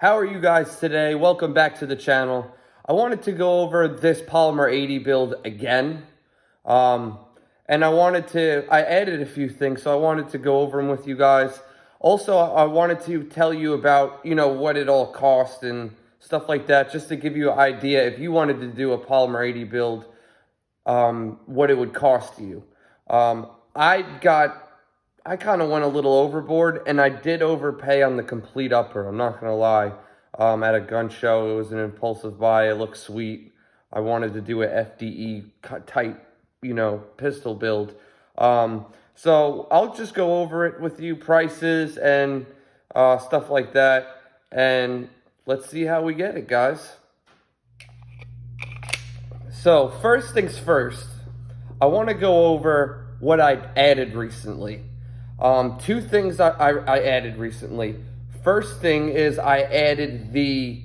How are you guys today? Welcome back to the channel. I wanted to go over this Polymer 80 build again. And I added a few things, so I wanted to go over them with you guys. Also, I wanted to tell you about, what it all cost and stuff like that, just to give you an idea if you wanted to do a Polymer 80 build, what it would cost you. I kind of went a little overboard, and I did overpay on the complete upper. I'm not going to lie. At a gun show, it was an impulsive buy. It looked sweet. I wanted to do a FDE type, pistol build. So I'll just go over it with you, prices and stuff like that. And let's see how we get it, guys. So first things first, I want to go over what I added recently. Two things I added recently. First thing is I added the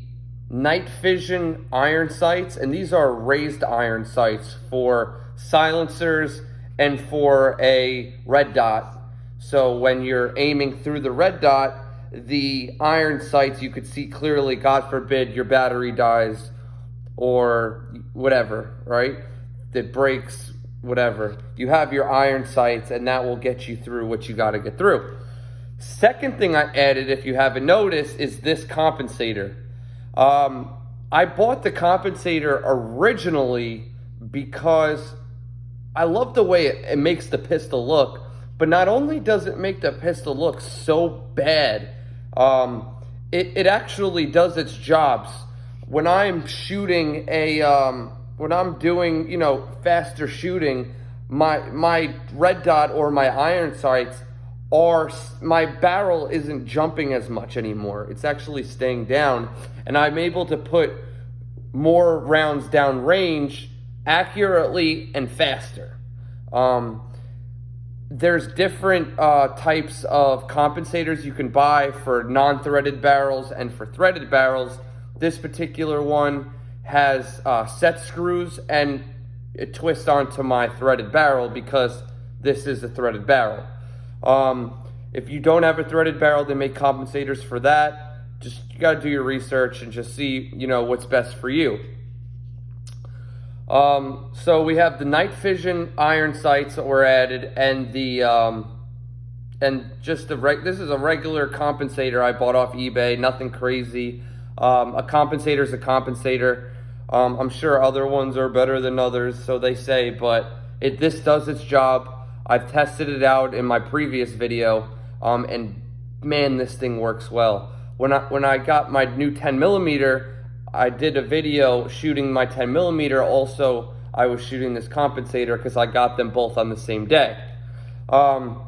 night vision iron sights, and these are raised iron sights for silencers and for a red dot. So when you're aiming through the red dot, the iron sights, you could see clearly. God forbid your battery dies or whatever, right? It breaks, whatever. You have your iron sights, and that will get you through what you got to get through. Second thing I added, if you haven't noticed, is this compensator. I bought the compensator originally because I love the way it makes the pistol look, but not only does it make the pistol look so bad, it actually does its jobs. When I'm shooting when I'm doing, faster shooting, my red dot or my iron sights my barrel isn't jumping as much anymore. It's actually staying down, and I'm able to put more rounds down range accurately and faster. There's different types of compensators you can buy for non-threaded barrels and for threaded barrels. This particular one has set screws, and it twists onto my threaded barrel because this is a threaded barrel. If you don't have a threaded barrel, they make compensators for that. You got to do your research and just see, what's best for you. So we have the night vision iron sights that were added, and this is a regular compensator I bought off eBay, nothing crazy. A compensator is a compensator. I'm sure other ones are better than others, so they say, but this does its job. I've tested it out in my previous video, and man, this thing works well. When I got my new 10mm, I did a video shooting my 10mm. Also, I was shooting this compensator because I got them both on the same day. So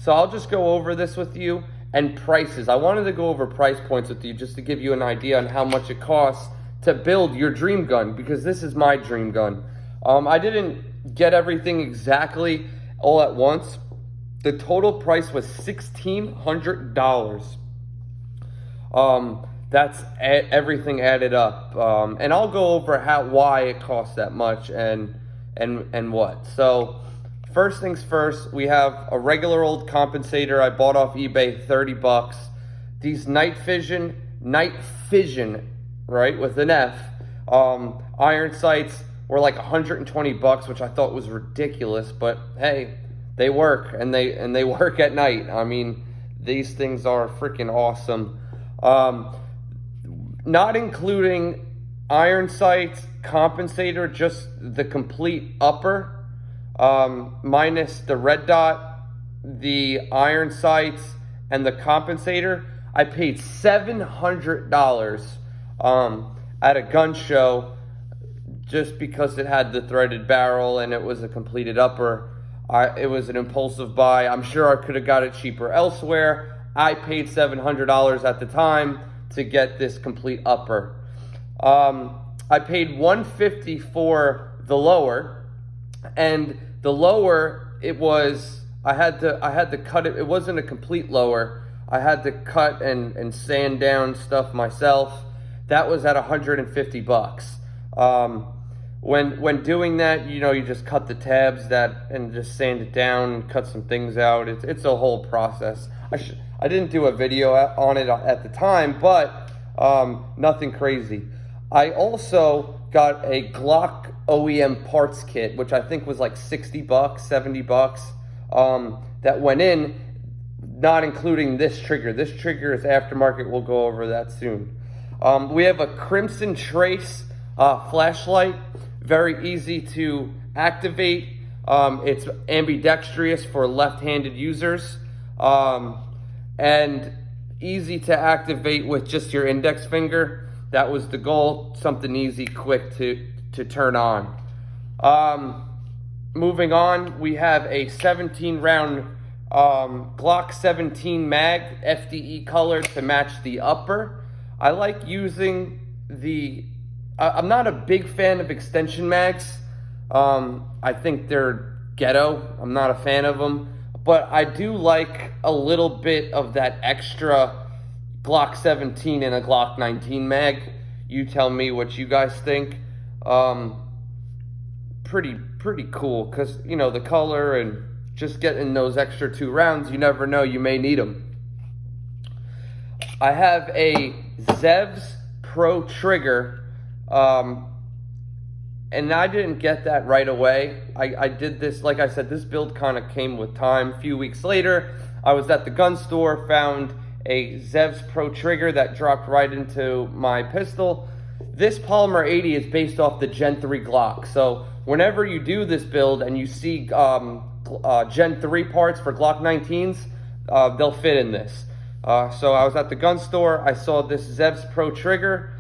I'll just go over this with you, and prices. I wanted to go over price points with you just to give you an idea on how much it costs to build your dream gun, because this is my dream gun. I didn't get everything exactly all at once. The total price was $1,600. That's everything added up. And I'll go over why it costs that much and what. So first things first, we have a regular old compensator I bought off eBay, 30 bucks. These night vision, right, with an F, iron sights were like 120 bucks, which I thought was ridiculous, but hey, they work, and they work at night. I mean, these things are freaking awesome. Not including iron sights, compensator, just the complete upper, minus the red dot, the iron sights, and the compensator, I paid $700 at a gun show, just because it had the threaded barrel and it was a completed upper. It was an impulsive buy. I'm sure I could have got it cheaper elsewhere. I paid $700 at the time to get this complete upper. I paid $150 for the lower, and the lower, I had to cut it. It wasn't a complete lower. I had to cut and sand down stuff myself. That was at 150 bucks. When doing that, you just cut the tabs and just sand it down and cut some things out. It's a whole process. I didn't do a video on it at the time, but Nothing crazy. I also got a Glock OEM parts kit, which I think was like 60 bucks, 70 bucks, that went in, not including this trigger. This trigger is aftermarket. We'll go over that soon. We have a Crimson Trace flashlight, very easy to activate. It's ambidextrous for left-handed users, and easy to activate with just your index finger. That was the goal, something easy, quick to turn on. Moving on, we have a 17-round Glock 17 mag, FDE color to match the upper. I like using I'm not a big fan of extension mags. I think they're ghetto. I'm not a fan of them. But I do like a little bit of that extra Glock 17 in a Glock 19 mag. You tell me what you guys think. Pretty cool, because, you know, the color and just getting those extra 2 rounds, you never know, you may need them. I have a Zevs Pro trigger, and I didn't get that right away. I did this, like I said, this build kind of came with time. A few weeks later, I was at the gun store, found a Zevs Pro trigger that dropped right into my pistol. This Polymer80 is based off the Gen 3 Glock. So whenever you do this build and you see Gen 3 parts for Glock 19s, they'll fit in this. So I was at the gun store, I saw this Zevs Pro trigger.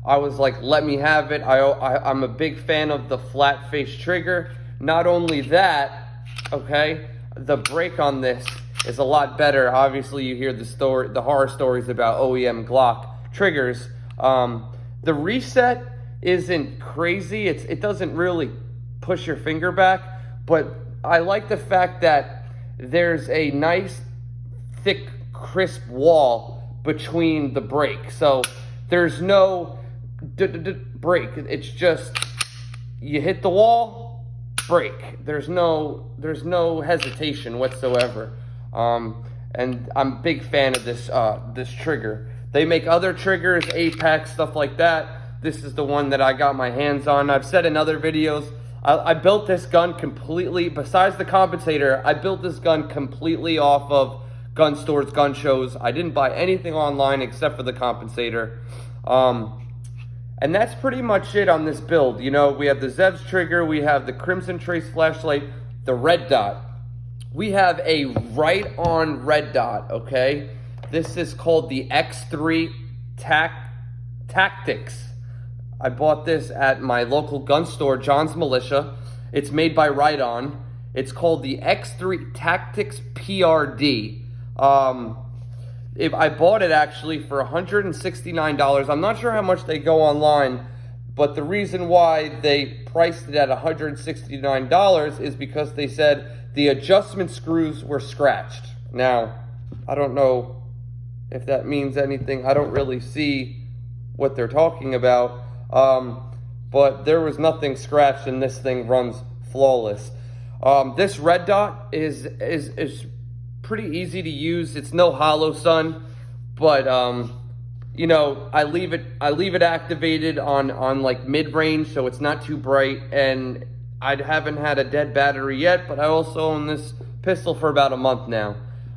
I was like, let me have it. I'm a big fan of the flat face trigger. Not only that, okay, the break on this is a lot better. Obviously, you hear the horror stories about OEM Glock triggers. The reset isn't crazy. It doesn't really push your finger back, but I like the fact that there's a nice, thick, crisp wall between the break. So there's no break. It's just you hit the wall, break. There's no hesitation whatsoever. And I'm a big fan of this trigger. They make other triggers, Apex, stuff like that. This is the one that I got my hands on. I've said in other videos, I built this gun completely, besides the compensator, I built this gun completely off of gun stores, gun shows. I didn't buy anything online except for the compensator. And that's pretty much it on this build. You know, we have the Zevs trigger, we have the Crimson Trace flashlight, the red dot. We have a right-on red dot, okay? This is called the X3 Tactics. I bought this at my local gun store, John's Militia. It's made by Right-On. It's called the X3 Tactics PRD. If I bought it actually for $169. I'm not sure how much they go online, but the reason why they priced it at $169 is because they said the adjustment screws were scratched. Now, I don't know if that means anything. I don't really see what they're talking about, but there was nothing scratched and this thing runs flawless. This red dot is pretty easy to use. It's no hollow sun, but you know, I leave it activated on like mid-range, so it's not too bright, and I haven't had a dead battery yet, but I also own this pistol for about a month now.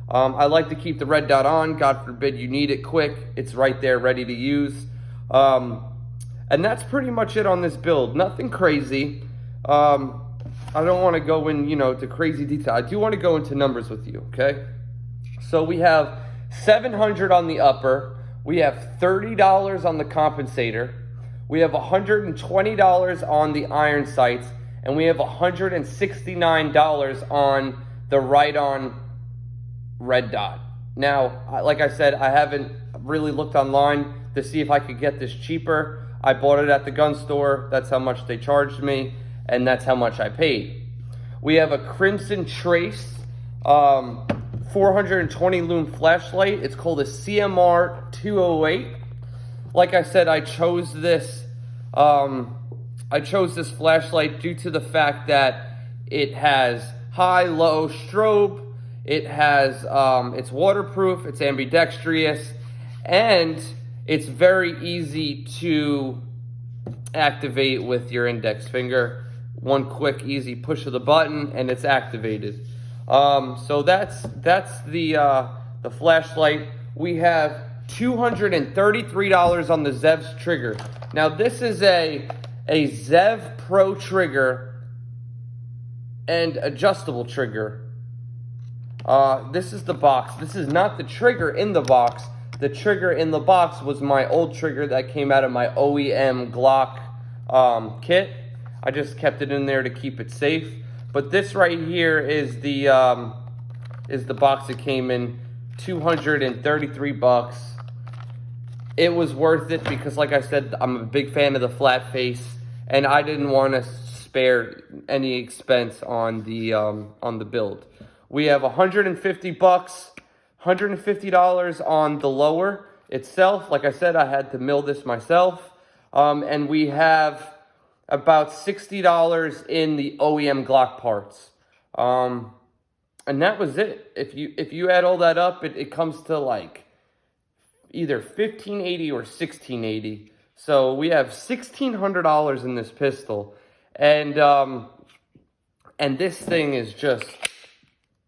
I like to keep the red dot on. God forbid you need it quick. It's right there ready to use. And that's pretty much it on this build. Nothing crazy. I don't want to go in, you know, to crazy detail. I do want to go into numbers with you, okay? So we have $700 on the upper. We have $30 on the compensator. We have $120 on the iron sights. And we have $169 on the right-on red dot. Now, like I said, I haven't really looked online to see if I could get this cheaper. I bought it at the gun store. That's how much they charged me, and that's how much I paid. We have a Crimson Trace 420 lume flashlight. It's called a CMR 208. Like I said, I chose this flashlight due to the fact that it has high, low strobe. It has, it's waterproof, it's ambidextrous, and It's very easy to activate with your index finger. One quick, easy push of the button, and it's activated. So that's the flashlight. We have $233 on the Zev's trigger. Now this is a Zev Pro trigger and adjustable trigger. This is the box. This is not the trigger in the box. The trigger in the box was my old trigger that came out of my OEM Glock kit. I just kept it in there to keep it safe. But this right here is the box that came in, $233. It was worth it because, like I said, I'm a big fan of the flat face, and I didn't want to spare any expense on the build. We have $150, $150 on the lower itself. Like I said, I had to mill this myself. And we have about $60 in the OEM Glock parts. And that was it. If you add all that up, it comes to like either $1,580 or $1,680. So we have $1,600 in this pistol. And this thing is just,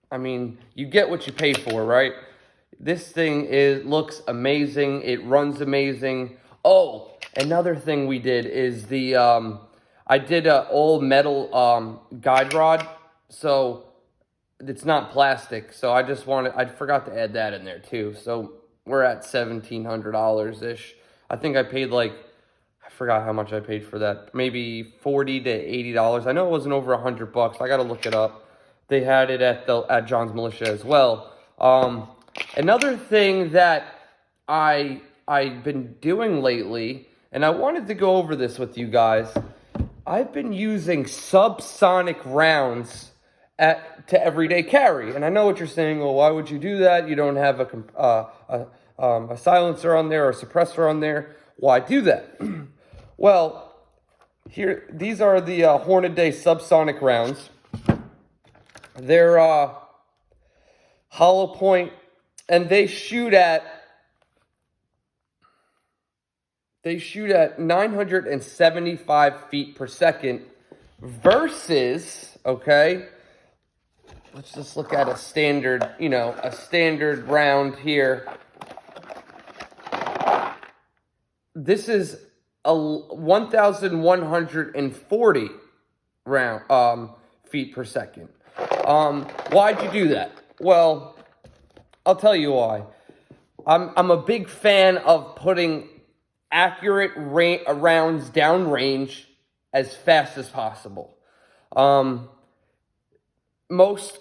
I mean, you get what you pay for, right? This thing looks amazing. It runs amazing. Oh, another thing we did is I did a all metal guide rod, so it's not plastic. So I forgot to add that in there too. So we're at $1,700 ish. I think I paid I forgot how much I paid for that. Maybe $40 to $80. I know it wasn't over $100. I got to look it up. They had it at John's Militia as well. Another thing that I've been doing lately, and I wanted to go over this with you guys. I've been using subsonic rounds to everyday carry, and I know what you're saying. Well, why would you do that? You don't have a silencer on there or a suppressor on there. Why do that? Well, these are the Hornady subsonic rounds. They're hollow point, and they shoot at 975 feet per second versus, okay, let's just look at a standard round here. This is a 1,140 feet per second. Why'd you do that? Well, I'll tell you why. I'm a big fan of putting accurate rounds downrange as fast as possible. Most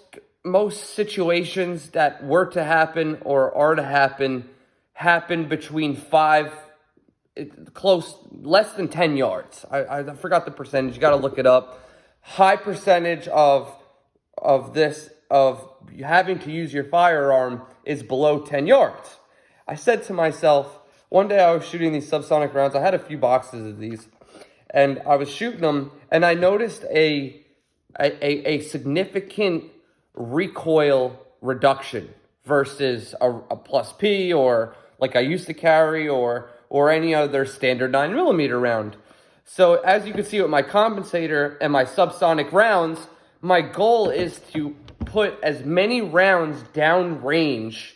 situations that were to happen or are to happen between less than 10 yards. I forgot the percentage. You got to look it up. High percentage of having to use your firearm is below 10 yards. I said to myself, one day I was shooting these subsonic rounds. I had a few boxes of these, and I was shooting them, and I noticed a significant recoil reduction versus a plus P or like I used to carry or any other standard 9mm round. So as you can see with my compensator and my subsonic rounds, my goal is to put as many rounds downrange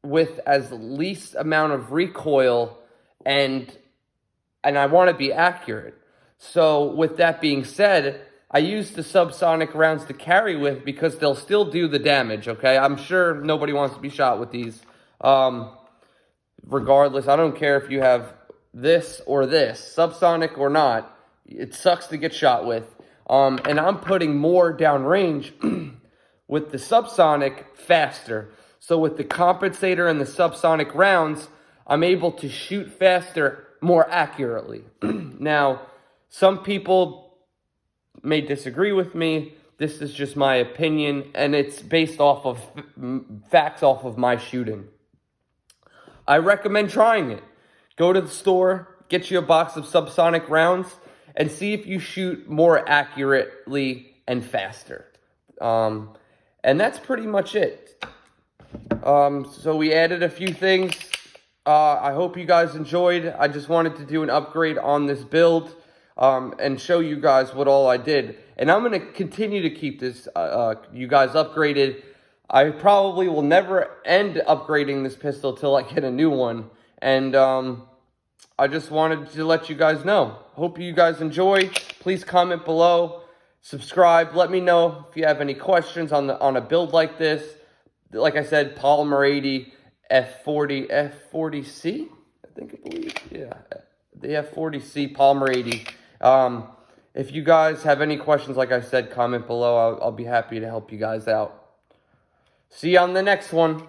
with as least amount of recoil, and I want to be accurate. So with that being said, I use the subsonic rounds to carry with because they'll still do the damage, okay? I'm sure nobody wants to be shot with these. Regardless, I don't care if you have this or this, subsonic or not, it sucks to get shot with. And I'm putting more downrange with the subsonic faster. So with the compensator and the subsonic rounds, I'm able to shoot faster more accurately. Now, some people may disagree with me. This is just my opinion, and it's based off of facts off of my shooting. I recommend trying it. Go to the store, get you a box of subsonic rounds, and see if you shoot more accurately and faster. And that's pretty much it. So we added a few things I hope you guys enjoyed. I just wanted to do an upgrade on this build and show you guys what all I did. And I'm going to continue to keep this, you guys upgraded. I probably will never end upgrading this pistol till I get a new one. And I just wanted to let you guys know. Hope you guys enjoy. Please comment below. Subscribe. Let me know if you have any questions on a build like this. Like I said, Polymer80 F40C. I believe, yeah, the F40C Polymer80. If you guys have any questions, like I said, comment below. I'll be happy to help you guys out. See you on the next one.